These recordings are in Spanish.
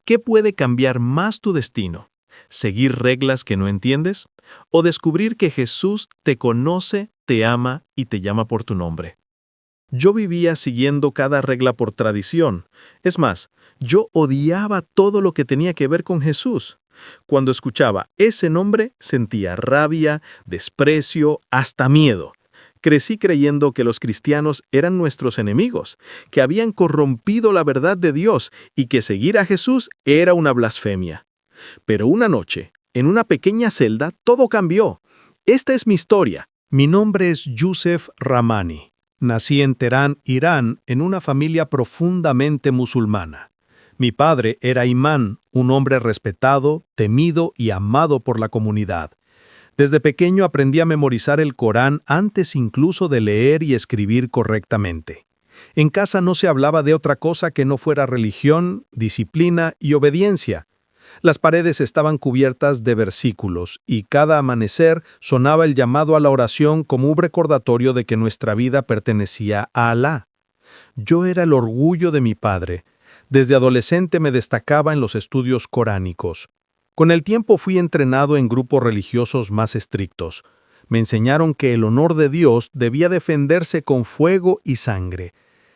¿Qué puede cambiar más tu destino? ¿Seguir reglas que no entiendes? ¿O descubrir que Jesús te conoce, te ama y te llama por tu nombre? Yo vivía siguiendo cada regla por tradición. Es más, yo odiaba todo lo que tenía que ver con Jesús. Cuando escuchaba ese nombre, sentía rabia, desprecio, hasta miedo. Crecí creyendo que los cristianos eran nuestros enemigos, que habían corrompido la verdad de Dios y que seguir a Jesús era una blasfemia. Pero una noche, en una pequeña celda, todo cambió. Esta es mi historia. Mi nombre es Yusef Rahmani. Nací en Teherán, Irán, en una familia profundamente musulmana. Mi padre era imán, un hombre respetado, temido y amado por la comunidad. Desde pequeño aprendí a memorizar el Corán antes incluso de leer y escribir correctamente. En casa no se hablaba de otra cosa que no fuera religión, disciplina y obediencia. Las paredes estaban cubiertas de versículos y cada amanecer sonaba el llamado a la oración como un recordatorio de que nuestra vida pertenecía a Alá. Yo era el orgullo de mi padre. Desde adolescente me destacaba en los estudios coránicos. Con el tiempo fui entrenado en grupos religiosos más estrictos. Me enseñaron que el honor de Dios debía defenderse con fuego y sangre,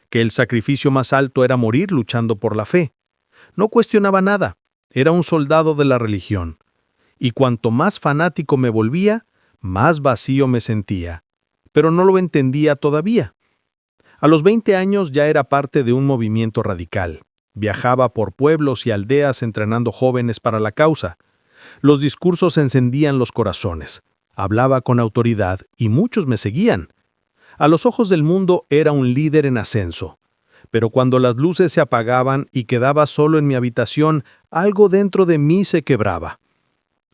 que el sacrificio más alto era morir luchando por la fe. No cuestionaba nada. Era un soldado de la religión, y cuanto más fanático me volvía, más vacío me sentía. Pero no lo entendía todavía. A los 20 años ya era parte de un movimiento radical. Viajaba por pueblos y aldeas entrenando jóvenes para la causa. Los discursos encendían los corazones. Hablaba con autoridad y muchos me seguían. A los ojos del mundo era un líder en ascenso. Pero cuando las luces se apagaban y quedaba solo en mi habitación, algo dentro de mí se quebraba.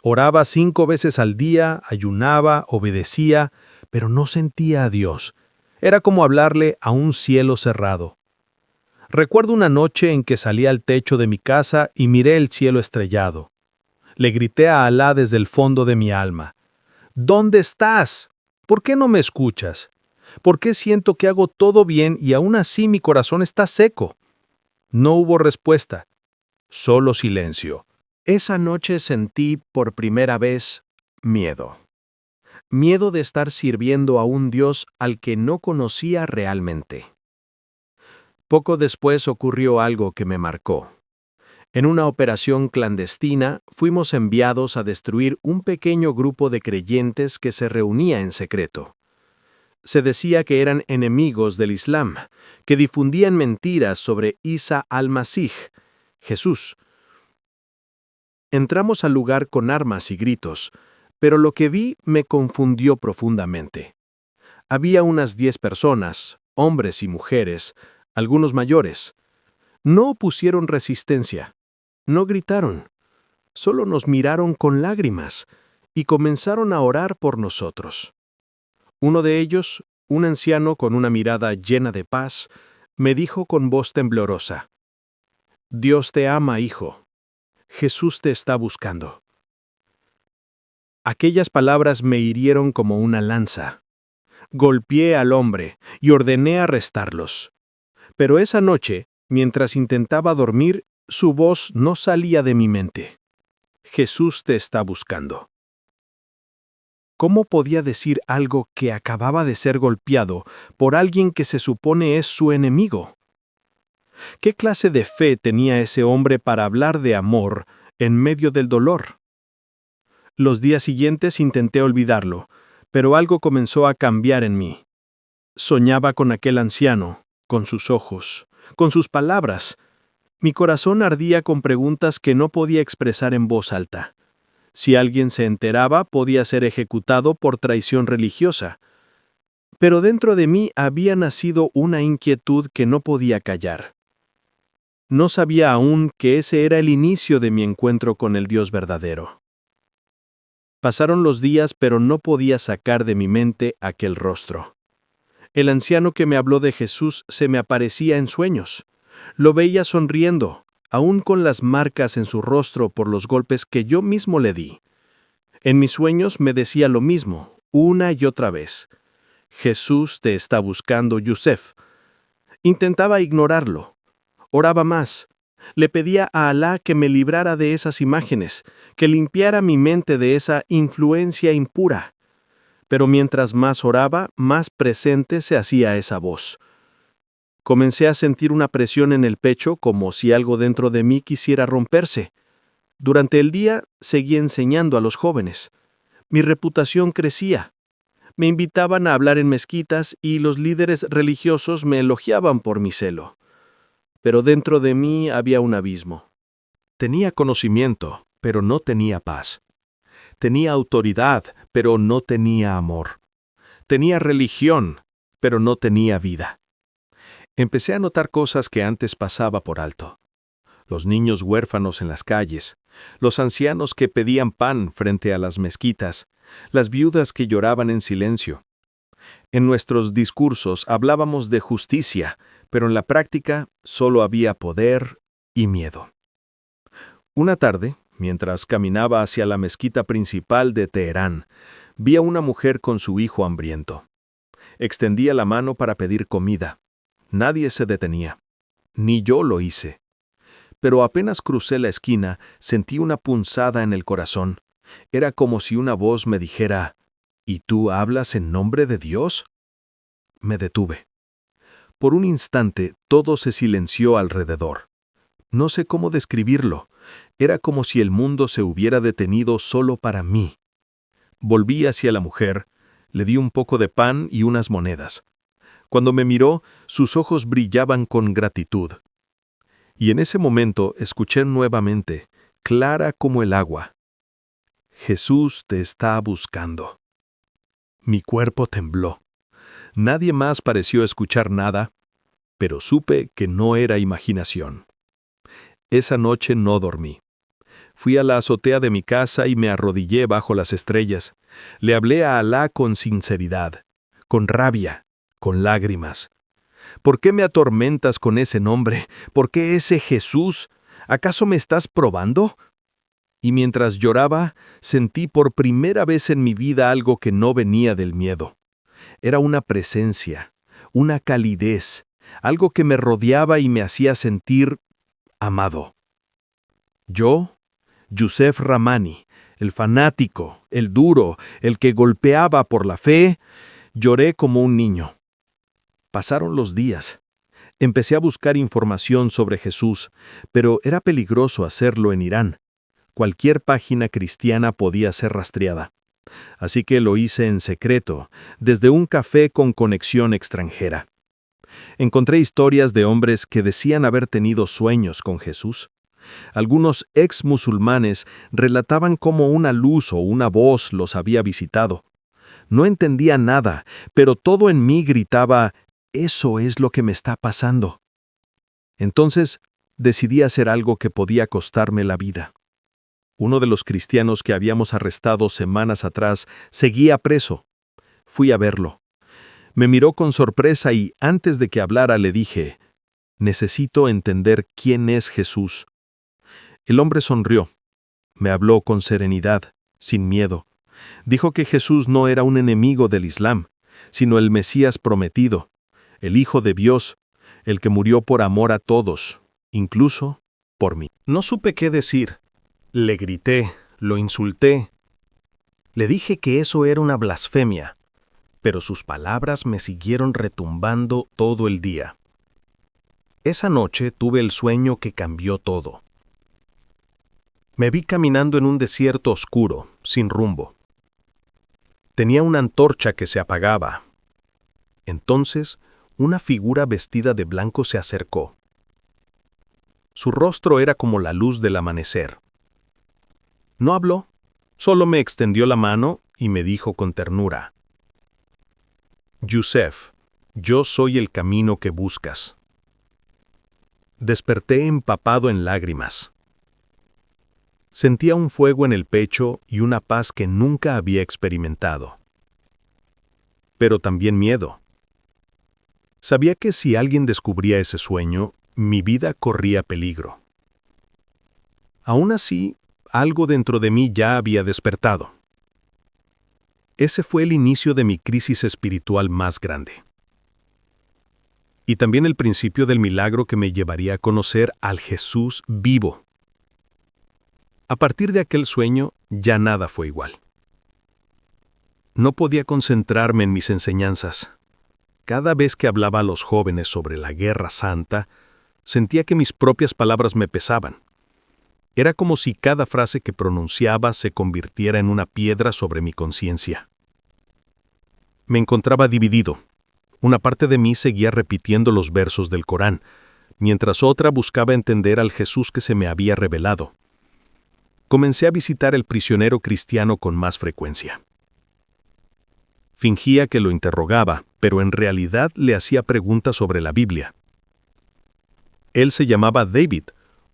Oraba 5 veces al día, ayunaba, obedecía, pero no sentía a Dios. Era como hablarle a un cielo cerrado. Recuerdo una noche en que salí al techo de mi casa y miré el cielo estrellado. Le grité a Alá desde el fondo de mi alma: ¿Dónde estás? ¿Por qué no me escuchas? ¿Por qué siento que hago todo bien y aún así mi corazón está seco? No hubo respuesta, solo silencio. Esa noche sentí por primera vez miedo. Miedo de estar sirviendo a un Dios al que no conocía realmente. Poco después ocurrió algo que me marcó. En una operación clandestina, fuimos enviados a destruir un pequeño grupo de creyentes que se reunía en secreto. Se decía que eran enemigos del Islam, que difundían mentiras sobre Isa al-Masih, Jesús. Entramos al lugar con armas y gritos, pero lo que vi me confundió profundamente. Había unas 10 personas, hombres y mujeres, algunos mayores. No opusieron resistencia, no gritaron, solo nos miraron con lágrimas y comenzaron a orar por nosotros. Uno de ellos, un anciano con una mirada llena de paz, me dijo con voz temblorosa: «Dios te ama, hijo. Jesús te está buscando». Aquellas palabras me hirieron como una lanza. Golpeé al hombre y ordené arrestarlos. Pero esa noche, mientras intentaba dormir, su voz no salía de mi mente. Jesús te está buscando. ¿Cómo podía decir algo que acababa de ser golpeado por alguien que se supone es su enemigo? ¿Qué clase de fe tenía ese hombre para hablar de amor en medio del dolor? Los días siguientes intenté olvidarlo, pero algo comenzó a cambiar en mí. Soñaba con aquel anciano, con sus ojos, con sus palabras. Mi corazón ardía con preguntas que no podía expresar en voz alta. Si alguien se enteraba, podía ser ejecutado por traición religiosa. Pero dentro de mí había nacido una inquietud que no podía callar. No sabía aún que ese era el inicio de mi encuentro con el Dios verdadero. Pasaron los días, pero no podía sacar de mi mente aquel rostro. El anciano que me habló de Jesús se me aparecía en sueños. Lo veía sonriendo, aún con las marcas en su rostro por los golpes que yo mismo le di. En mis sueños me decía lo mismo, una y otra vez: Jesús te está buscando, Yusef. Intentaba ignorarlo. Oraba más, Le pedía a Alá que me librara de esas imágenes, que limpiara mi mente de esa influencia impura. Pero mientras más oraba, más presente se hacía esa voz. Comencé a sentir una presión en el pecho como si algo dentro de mí quisiera romperse. Durante el día seguí enseñando a los jóvenes. Mi reputación crecía. Me invitaban a hablar en mezquitas y los líderes religiosos me elogiaban por mi celo. Pero dentro de mí había un abismo. Tenía conocimiento, pero no tenía paz. Tenía autoridad, pero no tenía amor. Tenía religión, pero no tenía vida. Empecé a notar cosas que antes pasaba por alto. Los niños huérfanos en las calles, los ancianos que pedían pan frente a las mezquitas, las viudas que lloraban en silencio. En nuestros discursos hablábamos de justicia, pero en la práctica solo había poder y miedo. Una tarde, mientras caminaba hacia la mezquita principal de Teherán, vi a una mujer con su hijo hambriento. Extendía la mano para pedir comida. Nadie se detenía. Ni yo lo hice. Pero apenas crucé la esquina, sentí una punzada en el corazón. Era como si una voz me dijera, ¿y tú hablas en nombre de Dios? Me detuve. Por un instante todo se silenció alrededor. No sé cómo describirlo. Era como si el mundo se hubiera detenido solo para mí. Volví hacia la mujer, le di un poco de pan y unas monedas. Cuando me miró, sus ojos brillaban con gratitud. Y en ese momento escuché nuevamente, clara como el agua: Jesús te está buscando. Mi cuerpo tembló. Nadie más pareció escuchar nada, pero supe que no era imaginación. Esa noche no dormí. Fui a la azotea de mi casa y me arrodillé bajo las estrellas. Le hablé a Alá con sinceridad, con rabia, con lágrimas. ¿Por qué me atormentas con ese nombre? ¿Por qué ese Jesús? ¿Acaso me estás probando? Y mientras lloraba, sentí por primera vez en mi vida algo que no venía del miedo. Era una presencia, una calidez, algo que me rodeaba y me hacía sentir amado. Yo, Yusef Ramani, el fanático, el duro, el que golpeaba por la fe, lloré como un niño. Pasaron los días. Empecé a buscar información sobre Jesús, pero era peligroso hacerlo en Irán. Cualquier página cristiana podía ser rastreada. Así que lo hice en secreto, desde un café con conexión extranjera. Encontré historias de hombres que decían haber tenido sueños con Jesús. Algunos ex-musulmanes relataban cómo una luz o una voz los había visitado. No entendía nada, pero todo en mí gritaba: «Eso es lo que me está pasando». Entonces, decidí hacer algo que podía costarme la vida. Uno de los cristianos que habíamos arrestado semanas atrás seguía preso. Fui a verlo. Me miró con sorpresa y, antes de que hablara, le dije: «Necesito entender quién es Jesús». El hombre sonrió. Me habló con serenidad, sin miedo. Dijo que Jesús no era un enemigo del Islam, sino el Mesías prometido, el Hijo de Dios, el que murió por amor a todos, incluso por mí. No supe qué decir. Le grité, lo insulté. Le dije que eso era una blasfemia, pero sus palabras me siguieron retumbando todo el día. Esa noche tuve el sueño que cambió todo. Me vi caminando en un desierto oscuro, sin rumbo. Tenía una antorcha que se apagaba. Entonces, una figura vestida de blanco se acercó. Su rostro era como la luz del amanecer. No habló, solo me extendió la mano y me dijo con ternura: «Yusef, yo soy el camino que buscas». Desperté empapado en lágrimas. Sentía un fuego en el pecho y una paz que nunca había experimentado. Pero también miedo. Sabía que si alguien descubría ese sueño, mi vida corría peligro. Aún así, algo dentro de mí ya había despertado. Ese fue el inicio de mi crisis espiritual más grande. y también el principio del milagro que me llevaría a conocer al Jesús vivo. A partir de aquel sueño, ya nada fue igual. No podía concentrarme en mis enseñanzas. Cada vez que hablaba a los jóvenes sobre la Guerra Santa, sentía que mis propias palabras me pesaban. Era como si cada frase que pronunciaba se convirtiera en una piedra sobre mi conciencia. Me encontraba dividido. Una parte de mí seguía repitiendo los versos del Corán, mientras otra buscaba entender al Jesús que se me había revelado. Comencé a visitar el prisionero cristiano con más frecuencia. Fingía que lo interrogaba, pero en realidad le hacía preguntas sobre la Biblia. Él se llamaba David,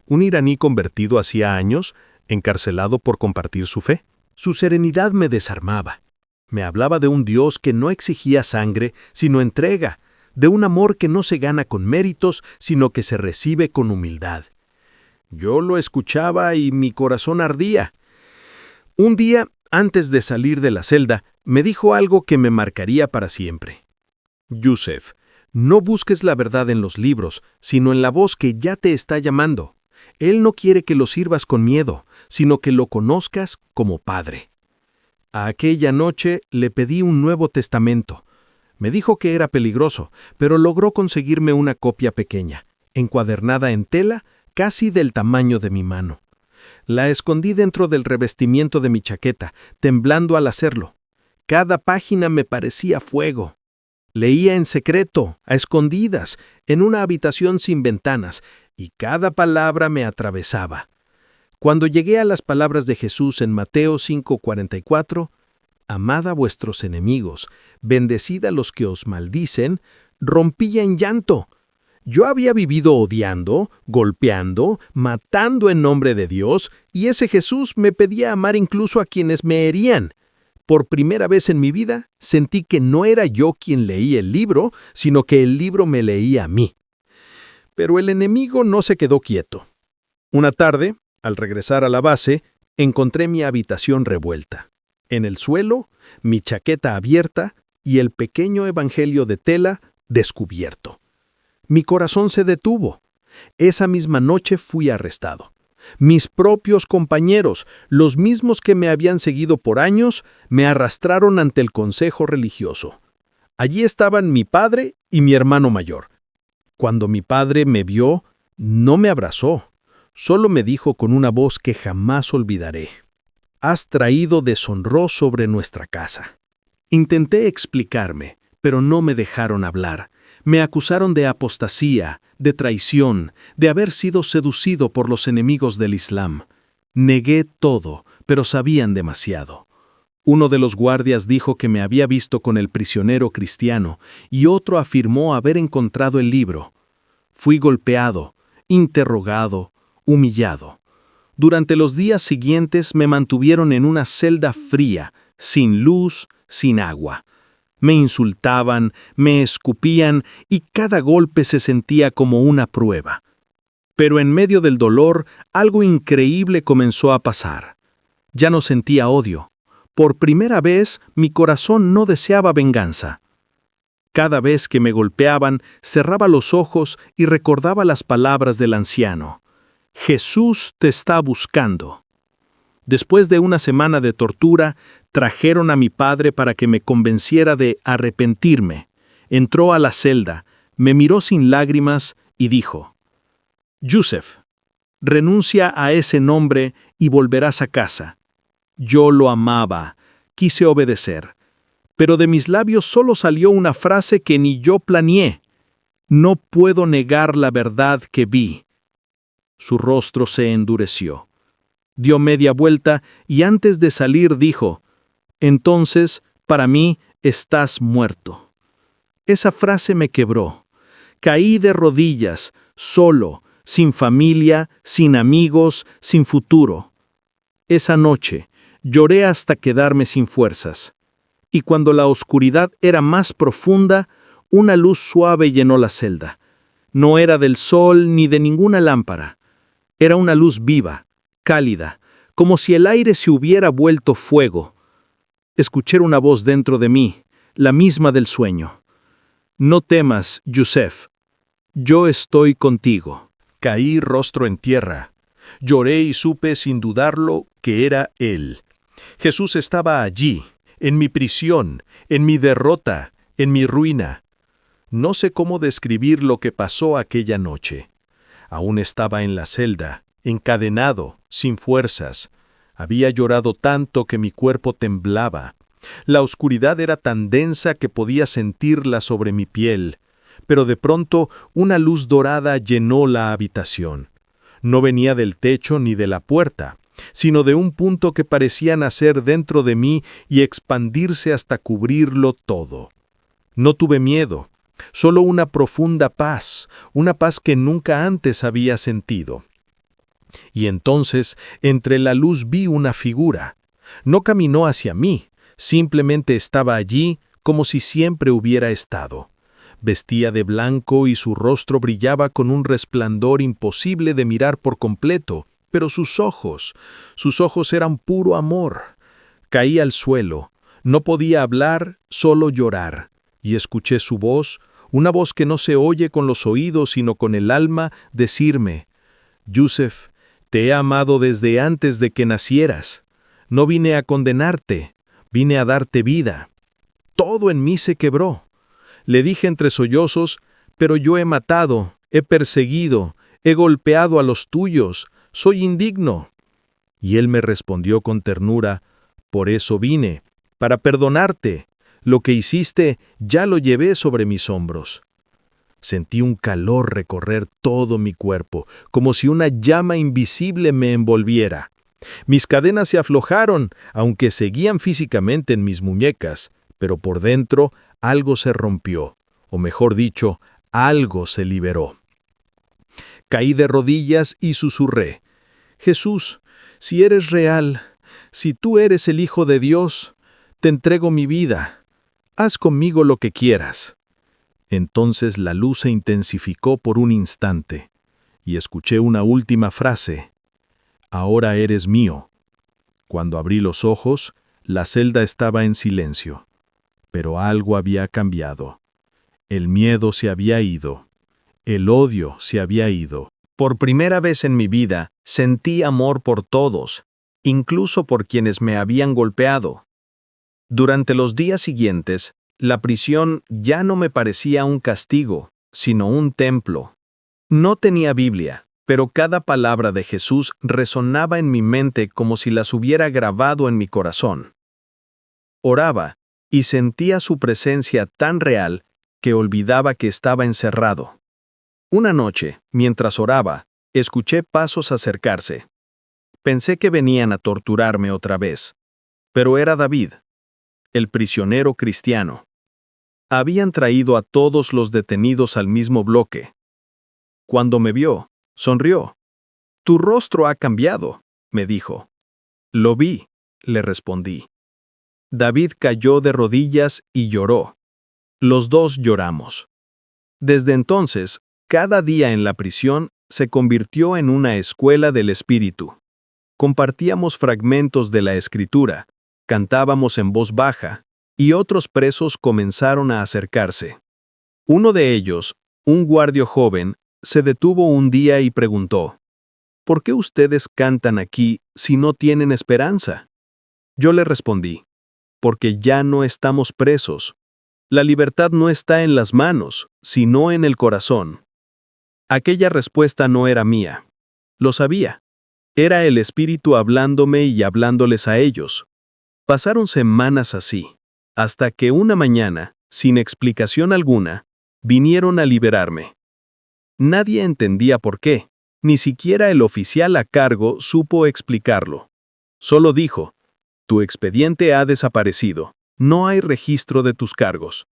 un iraní convertido hacía años, encarcelado por compartir su fe. Su serenidad me desarmaba. Me hablaba de un Dios que no exigía sangre, sino entrega, de un amor que no se gana con méritos, sino que se recibe con humildad. Yo lo escuchaba y mi corazón ardía. Un día, antes de salir de la celda, me dijo algo que me marcaría para siempre. Yusef, no busques la verdad en los libros, sino en la voz que ya te está llamando. Él no quiere que lo sirvas con miedo, sino que lo conozcas como Padre. A aquella noche le pedí un Nuevo Testamento. Me dijo que era peligroso, pero logró conseguirme una copia pequeña, encuadernada en tela, casi del tamaño de mi mano. La escondí dentro del revestimiento de mi chaqueta, temblando al hacerlo. Cada página me parecía fuego. Leía en secreto, a escondidas, en una habitación sin ventanas, y cada palabra me atravesaba. Cuando llegué a las palabras de Jesús en Mateo 5:44, «Amad a vuestros enemigos, bendecid a los que os maldicen», rompí en llanto. Yo había vivido odiando, golpeando, matando en nombre de Dios, y ese Jesús me pedía amar incluso a quienes me herían. Por primera vez en mi vida, sentí que no era yo quien leía el libro, sino que el libro me leía a mí. Pero el enemigo no se quedó quieto. Una tarde, al regresar a la base, encontré mi habitación revuelta. En el suelo, mi chaqueta abierta y el pequeño evangelio de tela descubierto. Mi corazón se detuvo. Esa misma noche fui arrestado. Mis propios compañeros, los mismos que me habían seguido por años, me arrastraron ante el consejo religioso. Allí estaban mi padre y mi hermano mayor. Cuando mi padre me vio, no me abrazó. Solo me dijo con una voz que jamás olvidaré: «Has traído deshonor sobre nuestra casa». Intenté explicarme, pero no me dejaron hablar. Me acusaron de apostasía, de traición, de haber sido seducido por los enemigos del Islam. Negué todo, pero sabían demasiado. Uno de los guardias dijo que me había visto con el prisionero cristiano y otro afirmó haber encontrado el libro. Fui golpeado, interrogado, humillado. Durante los días siguientes me mantuvieron en una celda fría, sin luz, sin agua. Me insultaban, me escupían y cada golpe se sentía como una prueba. Pero en medio del dolor, algo increíble comenzó a pasar. Ya no sentía odio. Por primera vez, mi corazón no deseaba venganza. Cada vez que me golpeaban, cerraba los ojos y recordaba las palabras del anciano: «Jesús te está buscando». Después de una semana de tortura, trajeron a mi padre para que me convenciera de arrepentirme. Entró a la celda, me miró sin lágrimas y dijo: «Yusef, renuncia a ese nombre y volverás a casa». Yo lo amaba, quise obedecer, pero de mis labios solo salió una frase que ni yo planeé: «No puedo negar la verdad que vi». Su rostro se endureció. Dio media vuelta y antes de salir dijo: «Entonces, para mí, estás muerto». Esa frase me quebró. Caí de rodillas, solo, sin familia, sin amigos, sin futuro. Esa noche, lloré hasta quedarme sin fuerzas. Y cuando la oscuridad era más profunda, una luz suave llenó la celda. No era del sol ni de ninguna lámpara. Era una luz viva, cálida, como si el aire se hubiera vuelto fuego. Escuché una voz dentro de mí, la misma del sueño: «No temas, Yusef, Yo estoy contigo. Caí rostro en tierra. Lloré y supe sin dudarlo que era Él. Jesús estaba allí, en mi prisión, en mi derrota, en mi ruina. No sé cómo describir lo que pasó aquella noche. Aún estaba en la celda, encadenado, sin fuerzas. Había llorado tanto que mi cuerpo temblaba. La oscuridad era tan densa que podía sentirla sobre mi piel. Pero de pronto una luz dorada llenó la habitación. No venía del techo ni de la puerta, sino de un punto que parecía nacer dentro de mí y expandirse hasta cubrirlo todo. No tuve miedo, solo una profunda paz, una paz que nunca antes había sentido. Y entonces, entre la luz vi una figura. No caminó hacia mí, simplemente estaba allí como si siempre hubiera estado. Vestía de blanco y su rostro brillaba con un resplandor imposible de mirar por completo, pero sus ojos eran puro amor. Caí al suelo, no podía hablar, solo llorar, y escuché su voz, una voz que no se oye con los oídos sino con el alma, decirme: «Yusef, te he amado desde antes de que nacieras. No vine a condenarte, vine a darte vida». Todo en mí se quebró. Le dije entre sollozos: «Pero yo he matado, he perseguido, he golpeado a los tuyos, soy indigno». Y él me respondió con ternura: «Por eso vine, para perdonarte. Lo que hiciste ya lo llevé sobre mis hombros». Sentí un calor recorrer todo mi cuerpo, como si una llama invisible me envolviera. Mis cadenas se aflojaron, aunque seguían físicamente en mis muñecas, pero por dentro algo se rompió, o mejor dicho, algo se liberó. Caí de rodillas y susurré: «Jesús, si eres real, si tú eres el Hijo de Dios, te entrego mi vida. Haz conmigo lo que quieras». Entonces la luz se intensificó por un instante, y escuché una última frase: «Ahora eres mío». Cuando abrí los ojos, la celda estaba en silencio. Pero algo había cambiado. El miedo se había ido. El odio se había ido. Por primera vez en mi vida, sentí amor por todos, incluso por quienes me habían golpeado. Durante los días siguientes, la prisión ya no me parecía un castigo, sino un templo. No tenía Biblia, pero cada palabra de Jesús resonaba en mi mente como si las hubiera grabado en mi corazón. Oraba, y sentía su presencia tan real que olvidaba que estaba encerrado. Una noche, mientras oraba, escuché pasos acercarse. Pensé que venían a torturarme otra vez, pero era David, el prisionero cristiano. Habían traído a todos los detenidos al mismo bloque. Cuando me vio, sonrió. «Tu rostro ha cambiado», me dijo. «Lo vi», le respondí. David cayó de rodillas y lloró. Los dos lloramos. Desde entonces, cada día en la prisión se convirtió en una escuela del espíritu. Compartíamos fragmentos de la Escritura, cantábamos en voz baja, y otros presos comenzaron a acercarse. Uno de ellos, un guardia joven, se detuvo un día y preguntó: «¿Por qué ustedes cantan aquí si no tienen esperanza?». Yo le respondí: «Porque ya no estamos presos. La libertad no está en las manos, sino en el corazón». Aquella respuesta no era mía. Lo sabía. Era el Espíritu hablándome y hablándoles a ellos. Pasaron semanas así, hasta que una mañana, sin explicación alguna, vinieron a liberarme. Nadie entendía por qué, ni siquiera el oficial a cargo supo explicarlo. Solo dijo: «Tu expediente ha desaparecido, no hay registro de tus cargos».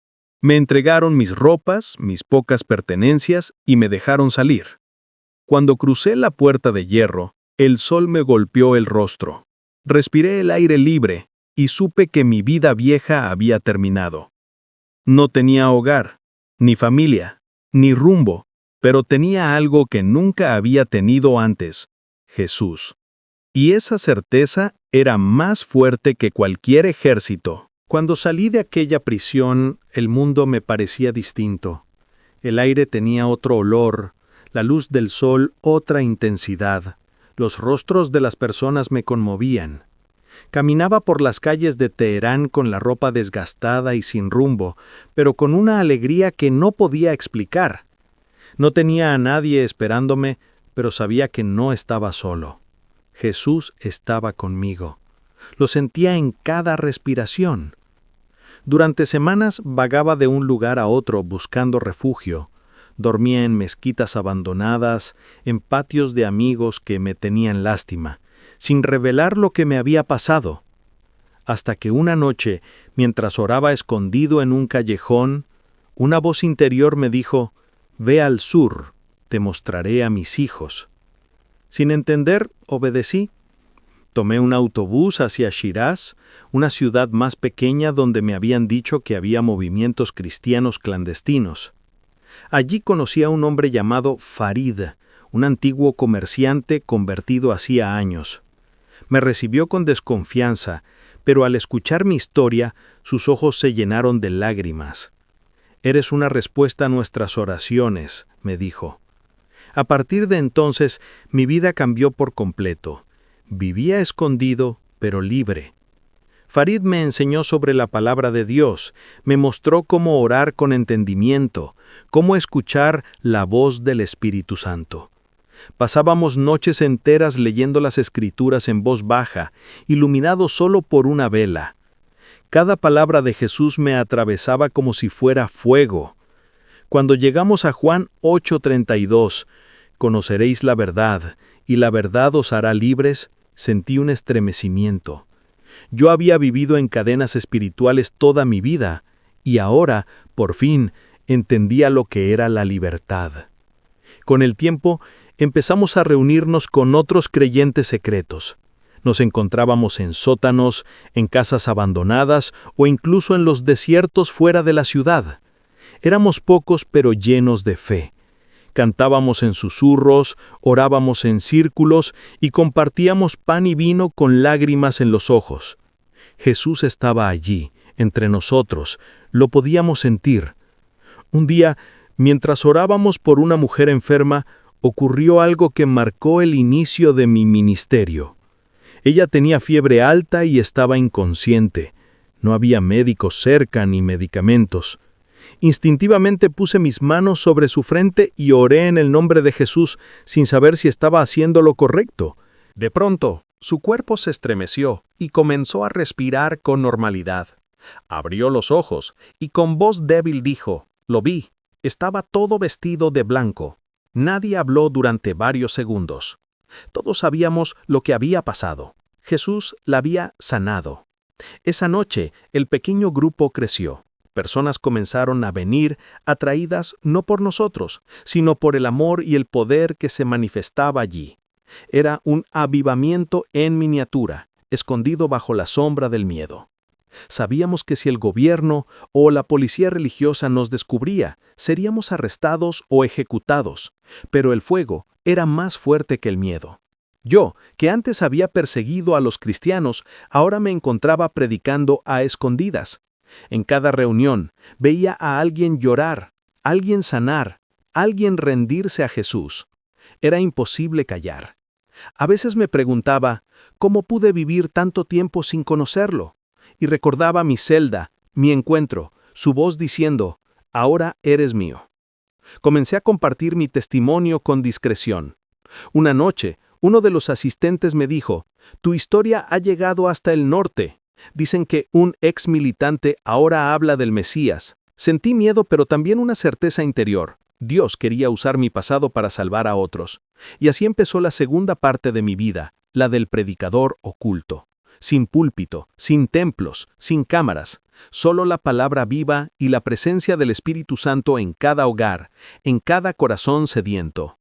Me entregaron mis ropas, mis pocas pertenencias y me dejaron salir. Cuando crucé la puerta de hierro, el sol me golpeó el rostro. Respiré el aire libre y supe que mi vida vieja había terminado. No tenía hogar, ni familia, ni rumbo, pero tenía algo que nunca había tenido antes: Jesús. Y esa certeza era más fuerte que cualquier ejército. Cuando salí de aquella prisión, el mundo me parecía distinto. El aire tenía otro olor, la luz del sol otra intensidad. Los rostros de las personas me conmovían. Caminaba por las calles de Teherán con la ropa desgastada y sin rumbo, pero con una alegría que no podía explicar. No tenía a nadie esperándome, pero sabía que no estaba solo. Jesús estaba conmigo. Lo sentía en cada respiración. Durante semanas vagaba de un lugar a otro buscando refugio. Dormía en mezquitas abandonadas, en patios de amigos que me tenían lástima, sin revelar lo que me había pasado. Hasta que una noche, mientras oraba escondido en un callejón, una voz interior me dijo: «Ve al sur, te mostraré a mis hijos». Sin entender, obedecí. Tomé un autobús hacia Shiraz, una ciudad más pequeña donde me habían dicho que había movimientos cristianos clandestinos. Allí conocí a un hombre llamado Farid, un antiguo comerciante convertido hacía años. Me recibió con desconfianza, pero al escuchar mi historia, sus ojos se llenaron de lágrimas. «Eres una respuesta a nuestras oraciones», me dijo. A partir de entonces, mi vida cambió por completo. Vivía escondido, pero libre. Farid me enseñó sobre la palabra de Dios, me mostró cómo orar con entendimiento, cómo escuchar la voz del Espíritu Santo. Pasábamos noches enteras leyendo las Escrituras en voz baja, iluminados solo por una vela. Cada palabra de Jesús me atravesaba como si fuera fuego. Cuando llegamos a Juan 8:32, «Conoceréis la verdad, y la verdad os hará libres», sentí un estremecimiento. Yo había vivido en cadenas espirituales toda mi vida, y ahora, por fin, entendía lo que era la libertad. Con el tiempo, empezamos a reunirnos con otros creyentes secretos. Nos encontrábamos en sótanos, en casas abandonadas o incluso en los desiertos fuera de la ciudad. Éramos pocos pero llenos de fe. Cantábamos en susurros, orábamos en círculos y compartíamos pan y vino con lágrimas en los ojos. Jesús estaba allí, entre nosotros, lo podíamos sentir. Un día, mientras orábamos por una mujer enferma, ocurrió algo que marcó el inicio de mi ministerio. Ella tenía fiebre alta y estaba inconsciente. No había médicos cerca ni medicamentos. Instintivamente puse mis manos sobre su frente y oré en el nombre de Jesús sin saber si estaba haciendo lo correcto. De pronto, su cuerpo se estremeció y comenzó a respirar con normalidad. Abrió los ojos y con voz débil dijo: «Lo vi, estaba todo vestido de blanco». Nadie habló durante varios segundos. Todos sabíamos lo que había pasado. Jesús la había sanado. Esa noche, el pequeño grupo creció. Personas comenzaron a venir, atraídas no por nosotros, sino por el amor y el poder que se manifestaba allí. Era un avivamiento en miniatura, escondido bajo la sombra del miedo. Sabíamos que si el gobierno o la policía religiosa nos descubría, seríamos arrestados o ejecutados, pero el fuego era más fuerte que el miedo. Yo, que antes había perseguido a los cristianos, ahora me encontraba predicando a escondidas. En cada reunión veía a alguien llorar, alguien sanar, alguien rendirse a Jesús. Era imposible callar. A veces me preguntaba, ¿cómo pude vivir tanto tiempo sin conocerlo? Y recordaba mi celda, mi encuentro, su voz diciendo, «Ahora eres mío». Comencé a compartir mi testimonio con discreción. Una noche, uno de los asistentes me dijo, «Tu historia ha llegado hasta el norte. Dicen que un ex militante ahora habla del Mesías». Sentí miedo, pero también una certeza interior. Dios quería usar mi pasado para salvar a otros. Y así empezó la segunda parte de mi vida, la del predicador oculto. Sin púlpito, sin templos, sin cámaras, solo la palabra viva y la presencia del Espíritu Santo en cada hogar, en cada corazón sediento.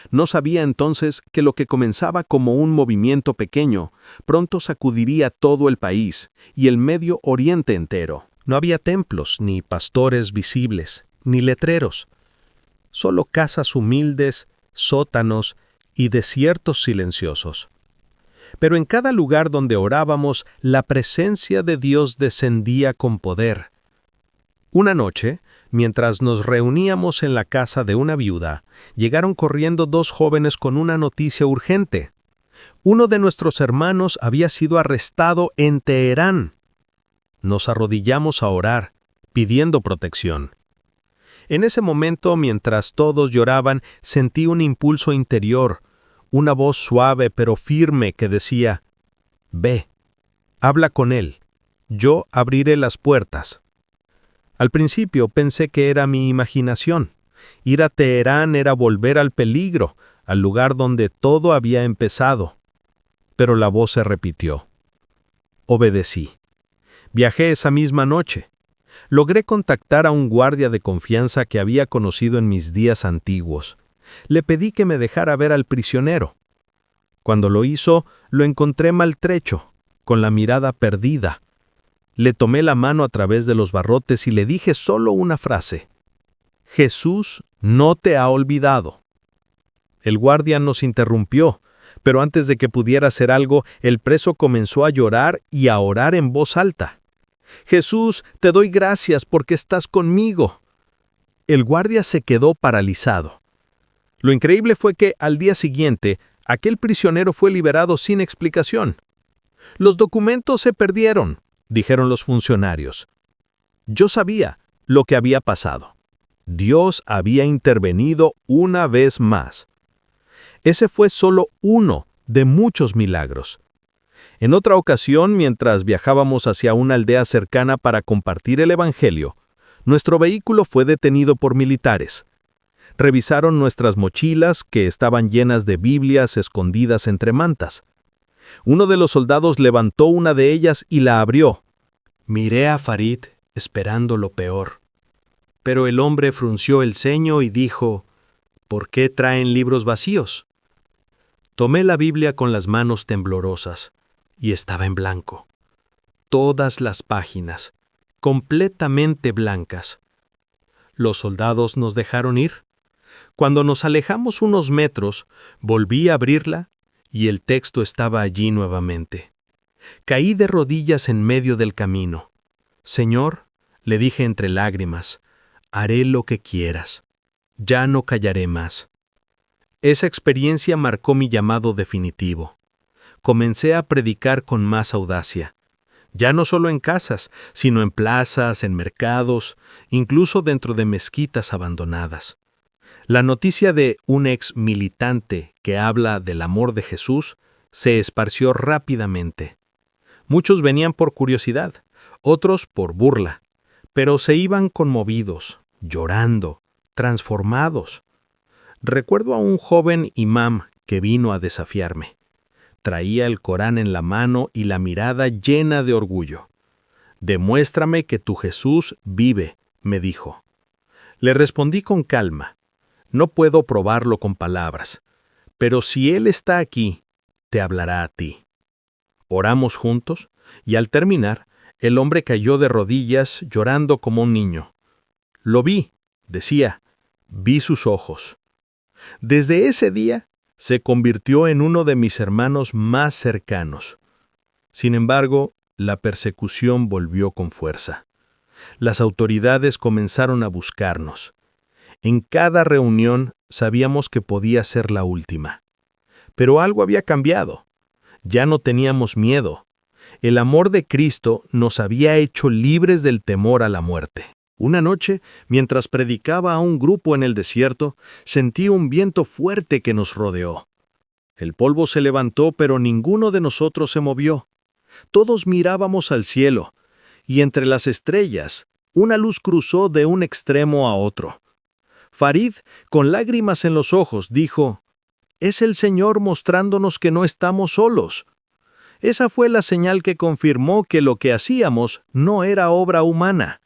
No sabía entonces que lo que comenzaba como un movimiento pequeño, pronto sacudiría todo el país y el Medio Oriente entero. No había templos, ni pastores visibles, ni letreros. Solo casas humildes, sótanos y desiertos silenciosos. Pero en cada lugar donde orábamos, la presencia de Dios descendía con poder. Una noche, Mientras nos reuníamos en la casa de una viuda, llegaron corriendo 2 jóvenes con una noticia urgente. Uno de nuestros hermanos había sido arrestado en Teherán. Nos arrodillamos a orar, pidiendo protección. En ese momento, mientras todos lloraban, sentí un impulso interior, una voz suave pero firme que decía: «Ve, habla con él, yo abriré las puertas». Al principio pensé que era mi imaginación. Ir a Teherán era volver al peligro, al lugar donde todo había empezado. Pero la voz se repitió. Obedecí. Viajé esa misma noche. Logré contactar a un guardia de confianza que había conocido en mis días antiguos. Le pedí que me dejara ver al prisionero. Cuando lo hizo, lo encontré maltrecho, con la mirada perdida. Le tomé la mano a través de los barrotes y le dije solo una frase: «Jesús no te ha olvidado». El guardia nos interrumpió, pero antes de que pudiera hacer algo, el preso comenzó a llorar y a orar en voz alta. «Jesús, te doy gracias porque estás conmigo». El guardia se quedó paralizado. Lo increíble fue que, al día siguiente, aquel prisionero fue liberado sin explicación. «Los documentos se perdieron», dijeron los funcionarios. Yo sabía lo que había pasado. Dios había intervenido una vez más. Ese fue solo uno de muchos milagros. En otra ocasión, mientras viajábamos hacia una aldea cercana para compartir el Evangelio, nuestro vehículo fue detenido por militares. Revisaron nuestras mochilas, que estaban llenas de Biblias escondidas entre mantas. Uno de los soldados levantó una de ellas y la abrió. Miré a Farid, esperando lo peor. Pero el hombre frunció el ceño y dijo: «¿Por qué traen libros vacíos?». Tomé la Biblia con las manos temblorosas, y estaba en blanco. Todas las páginas, completamente blancas. Los soldados nos dejaron ir. Cuando nos alejamos unos metros, volví a abrirla, y el texto estaba allí nuevamente. Caí de rodillas en medio del camino. «Señor», le dije entre lágrimas, «haré lo que quieras. Ya no callaré más». Esa experiencia marcó mi llamado definitivo. Comencé a predicar con más audacia. Ya no solo en casas, sino en plazas, en mercados, incluso dentro de mezquitas abandonadas. La noticia de un ex militante que habla del amor de Jesús se esparció rápidamente. Muchos venían por curiosidad, otros por burla, pero se iban conmovidos, llorando, transformados. Recuerdo a un joven imam que vino a desafiarme. Traía el Corán en la mano y la mirada llena de orgullo. «Demuéstrame que tu Jesús vive», me dijo. Le respondí con calma: «No puedo probarlo con palabras, pero si Él está aquí, te hablará a ti». Oramos juntos, y al terminar, el hombre cayó de rodillas llorando como un niño. «Lo vi», decía, «vi sus ojos». Desde ese día, se convirtió en uno de mis hermanos más cercanos. Sin embargo, la persecución volvió con fuerza. Las autoridades comenzaron a buscarnos. En cada reunión sabíamos que podía ser la última. Pero algo había cambiado. Ya no teníamos miedo. El amor de Cristo nos había hecho libres del temor a la muerte. Una noche, mientras predicaba a un grupo en el desierto, sentí un viento fuerte que nos rodeó. El polvo se levantó, pero ninguno de nosotros se movió. Todos mirábamos al cielo, y entre las estrellas, una luz cruzó de un extremo a otro. Farid, con lágrimas en los ojos, dijo: «Es el Señor mostrándonos que no estamos solos». Esa fue la señal que confirmó que lo que hacíamos no era obra humana.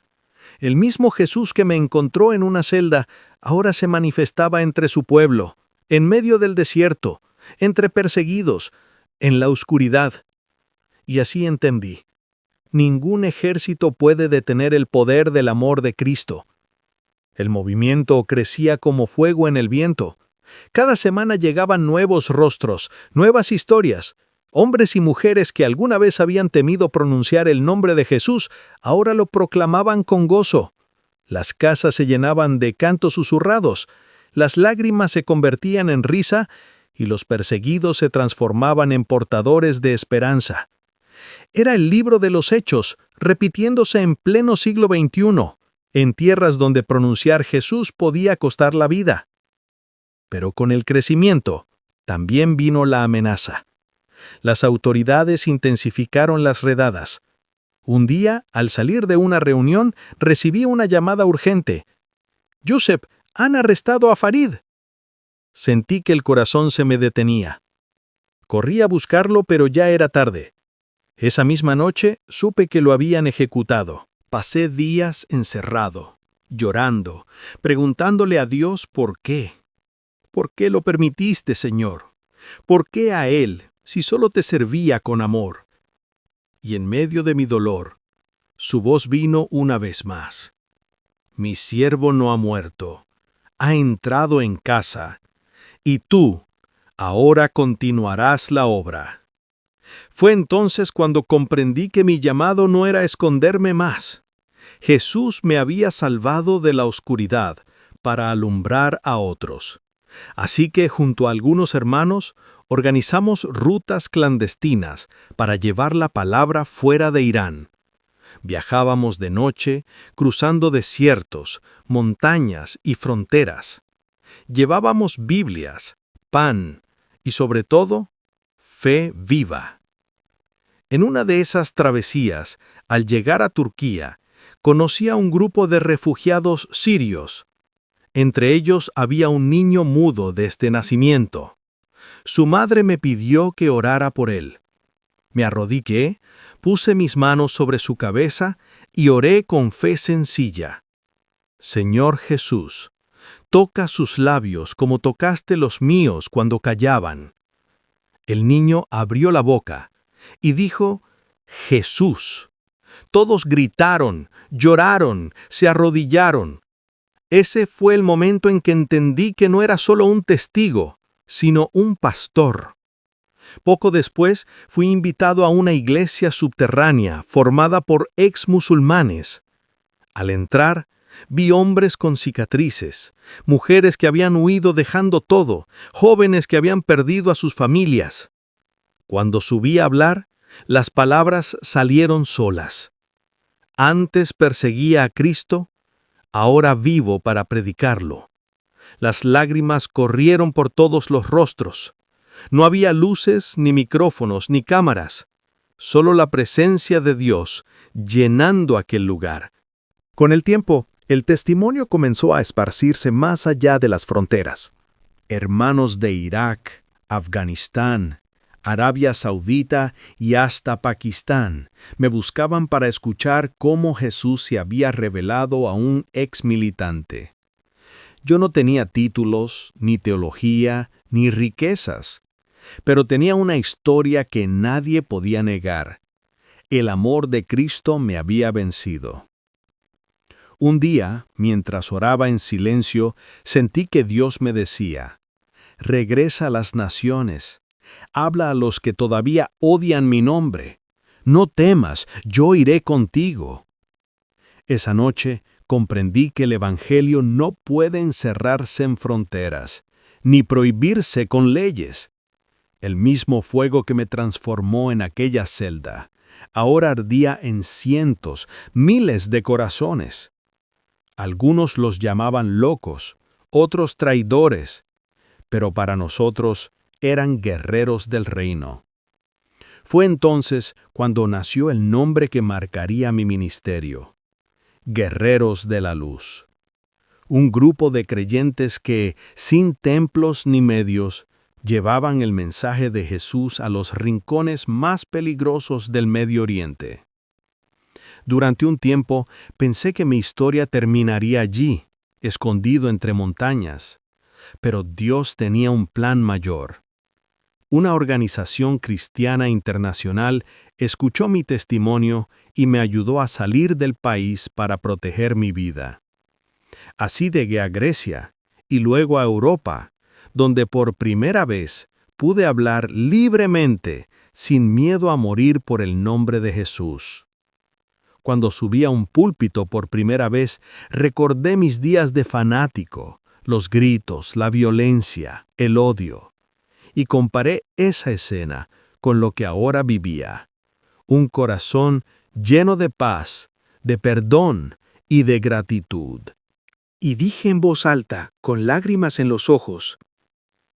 El mismo Jesús que me encontró en una celda, ahora se manifestaba entre su pueblo, en medio del desierto, entre perseguidos, en la oscuridad. Y así entendí: ningún ejército puede detener el poder del amor de Cristo. El movimiento crecía como fuego en el viento. Cada semana llegaban nuevos rostros, nuevas historias. Hombres y mujeres que alguna vez habían temido pronunciar el nombre de Jesús, ahora lo proclamaban con gozo. Las casas se llenaban de cantos susurrados, las lágrimas se convertían en risa y los perseguidos se transformaban en portadores de esperanza. Era el libro de los Hechos, repitiéndose en pleno siglo XXI, en tierras donde pronunciar Jesús podía costar la vida. Pero con el crecimiento, también vino la amenaza. Las autoridades intensificaron las redadas. Un día, al salir de una reunión, recibí una llamada urgente. «Yusef, han arrestado a Farid». Sentí que el corazón se me detenía. Corrí a buscarlo, pero ya era tarde. Esa misma noche supe que lo habían ejecutado. Pasé días encerrado, llorando, preguntándole a Dios por qué. ¿Por qué lo permitiste, Señor? ¿Por qué a él, si solo te servía con amor? Y en medio de mi dolor, su voz vino una vez más. Mi siervo no ha muerto, ha entrado en casa, y tú ahora continuarás la obra. Fue entonces cuando comprendí que mi llamado no era esconderme más. Jesús me había salvado de la oscuridad para alumbrar a otros. Así que junto a algunos hermanos organizamos rutas clandestinas para llevar la palabra fuera de Irán. Viajábamos de noche, cruzando desiertos, montañas y fronteras. Llevábamos Biblias, pan y, sobre todo, fe viva. En una de esas travesías, al llegar a Turquía, conocí a un grupo de refugiados sirios. Entre ellos había un niño mudo desde nacimiento. Su madre me pidió que orara por él. Me arrodillé, puse mis manos sobre su cabeza y oré con fe sencilla. Señor Jesús, toca sus labios como tocaste los míos cuando callaban. El niño abrió la boca y dijo, Jesús. Todos gritaron, lloraron, se arrodillaron. Ese fue el momento en que entendí que no era solo un testigo, sino un pastor. Poco después fui invitado a una iglesia subterránea formada por ex-musulmanes. Al entrar, vi hombres con cicatrices, mujeres que habían huido dejando todo, jóvenes que habían perdido a sus familias. Cuando subí a hablar, las palabras salieron solas. Antes perseguía a Cristo, ahora vivo para predicarlo. Las lágrimas corrieron por todos los rostros. No había luces, ni micrófonos, ni cámaras. Solo la presencia de Dios llenando aquel lugar. Con el tiempo, el testimonio comenzó a esparcirse más allá de las fronteras. Hermanos de Irak, Afganistán, Arabia Saudita y hasta Pakistán me buscaban para escuchar cómo Jesús se había revelado a un exmilitante. Yo no tenía títulos, ni teología, ni riquezas, pero tenía una historia que nadie podía negar. El amor de Cristo me había vencido. Un día, mientras oraba en silencio, sentí que Dios me decía, «Regresa a las naciones, habla a los que todavía odian mi nombre. No temas, yo iré contigo». Esa noche comprendí que el Evangelio no puede encerrarse en fronteras, ni prohibirse con leyes. El mismo fuego que me transformó en aquella celda, ahora ardía en cientos, miles de corazones. Algunos los llamaban locos, otros traidores, pero para nosotros eran guerreros del reino. Fue entonces cuando nació el nombre que marcaría mi ministerio: Guerreros de la Luz. Un grupo de creyentes que, sin templos ni medios, llevaban el mensaje de Jesús a los rincones más peligrosos del Medio Oriente. Durante un tiempo pensé que mi historia terminaría allí, escondido entre montañas, pero Dios tenía un plan mayor. Una organización cristiana internacional escuchó mi testimonio y me ayudó a salir del país para proteger mi vida. Así llegué a Grecia y luego a Europa, donde por primera vez pude hablar libremente, sin miedo a morir por el nombre de Jesús. Cuando subí a un púlpito por primera vez, recordé mis días de fanático, los gritos, la violencia, el odio, y comparé esa escena con lo que ahora vivía. Un corazón lleno de paz, de perdón y de gratitud. Y dije en voz alta, con lágrimas en los ojos,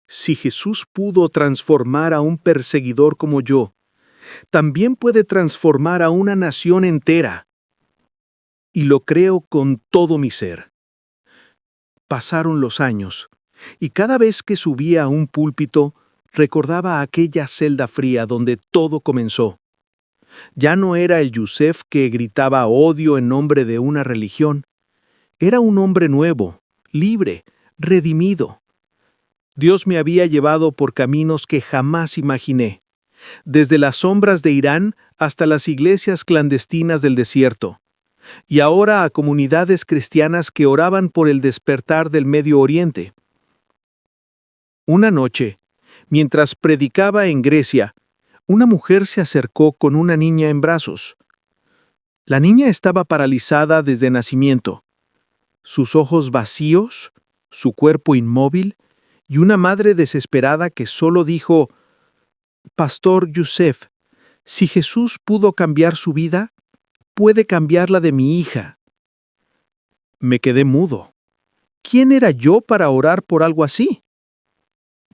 si Jesús pudo transformar a un perseguidor como yo, también puede transformar a una nación entera. Y lo creo con todo mi ser. Pasaron los años, y cada vez que subía a un púlpito, recordaba aquella celda fría donde todo comenzó. Ya no era el Yusef que gritaba odio en nombre de una religión. Era un hombre nuevo, libre, redimido. Dios me había llevado por caminos que jamás imaginé, desde las sombras de Irán hasta las iglesias clandestinas del desierto, y ahora a comunidades cristianas que oraban por el despertar del Medio Oriente. Una noche, mientras predicaba en Grecia, una mujer se acercó con una niña en brazos. La niña estaba paralizada desde nacimiento, sus ojos vacíos, su cuerpo inmóvil, y una madre desesperada que solo dijo, «Pastor Yusef, si Jesús pudo cambiar su vida, puede cambiar la de mi hija». Me quedé mudo. ¿Quién era yo para orar por algo así?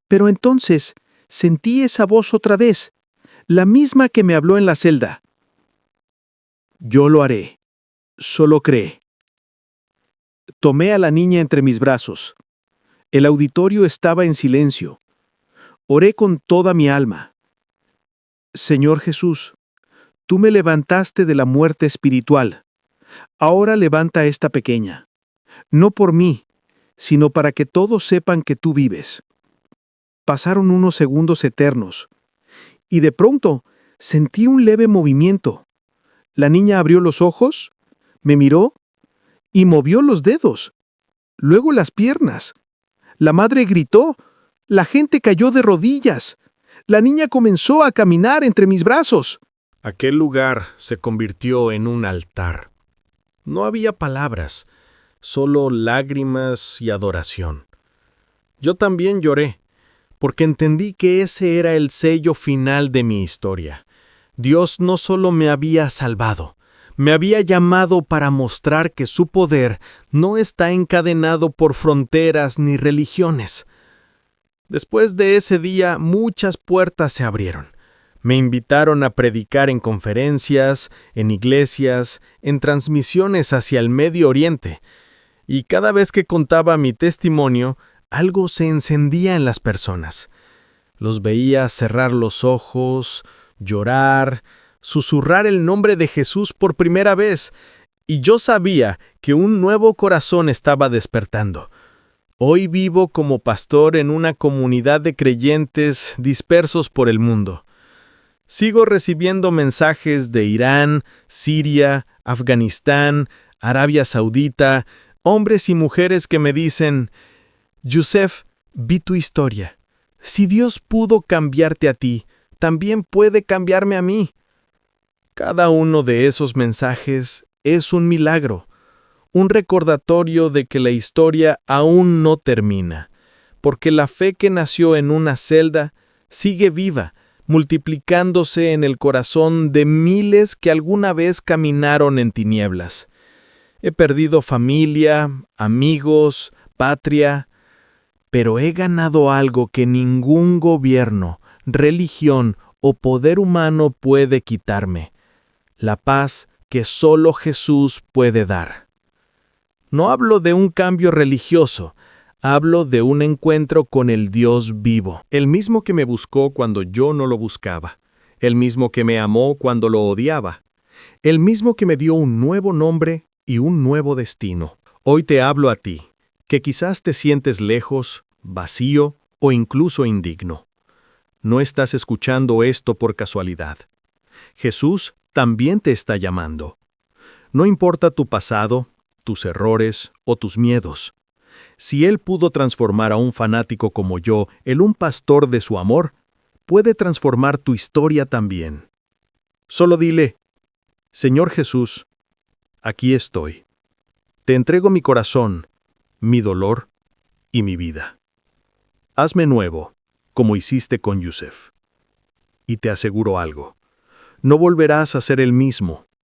Pero entonces sentí esa voz otra vez, la misma que me habló en la celda. Yo lo haré. Solo cree. Tomé a la niña entre mis brazos. El auditorio estaba en silencio. Oré con toda mi alma. Señor Jesús, tú me levantaste de la muerte espiritual. Ahora levanta a esta pequeña. No por mí, sino para que todos sepan que tú vives. Pasaron unos segundos eternos, y de pronto sentí un leve movimiento. La niña abrió los ojos, me miró y movió los dedos, luego las piernas. La madre gritó, la gente cayó de rodillas. La niña comenzó a caminar entre mis brazos. Aquel lugar se convirtió en un altar. No había palabras, solo lágrimas y adoración. Yo también lloré, porque entendí que ese era el sello final de mi historia. Dios no solo me había salvado, me había llamado para mostrar que su poder no está encadenado por fronteras ni religiones. Después de ese día, muchas puertas se abrieron. Me invitaron a predicar en conferencias, en iglesias, en transmisiones hacia el Medio Oriente. Y cada vez que contaba mi testimonio, algo se encendía en las personas. Los veía cerrar los ojos, llorar, susurrar el nombre de Jesús por primera vez, y yo sabía que un nuevo corazón estaba despertando. Hoy vivo como pastor en una comunidad de creyentes dispersos por el mundo. Sigo recibiendo mensajes de Irán, Siria, Afganistán, Arabia Saudita, hombres y mujeres que me dicen, «Yusef, vi tu historia. Si Dios pudo cambiarte a ti, también puede cambiarme a mí». Cada uno de esos mensajes es un milagro, un recordatorio de que la historia aún no termina, porque la fe que nació en una celda sigue viva, multiplicándose en el corazón de miles que alguna vez caminaron en tinieblas. He perdido familia, amigos, patria, pero he ganado algo que ningún gobierno, religión o poder humano puede quitarme: la paz que solo Jesús puede dar. No hablo de un cambio religioso, hablo de un encuentro con el Dios vivo, el mismo que me buscó cuando yo no lo buscaba, el mismo que me amó cuando lo odiaba, el mismo que me dio un nuevo nombre y un nuevo destino. Hoy te hablo a ti, que quizás te sientes lejos, vacío o incluso indigno. No estás escuchando esto por casualidad. Jesús también te está llamando. No importa tu pasado, tus errores o tus miedos. Si Él pudo transformar a un fanático como yo en un pastor de su amor, puede transformar tu historia también. Solo dile, Señor Jesús, aquí estoy. Te entrego mi corazón, mi dolor y mi vida. Hazme nuevo, como hiciste con Yusef. Y te aseguro algo, no volverás a ser el mismo.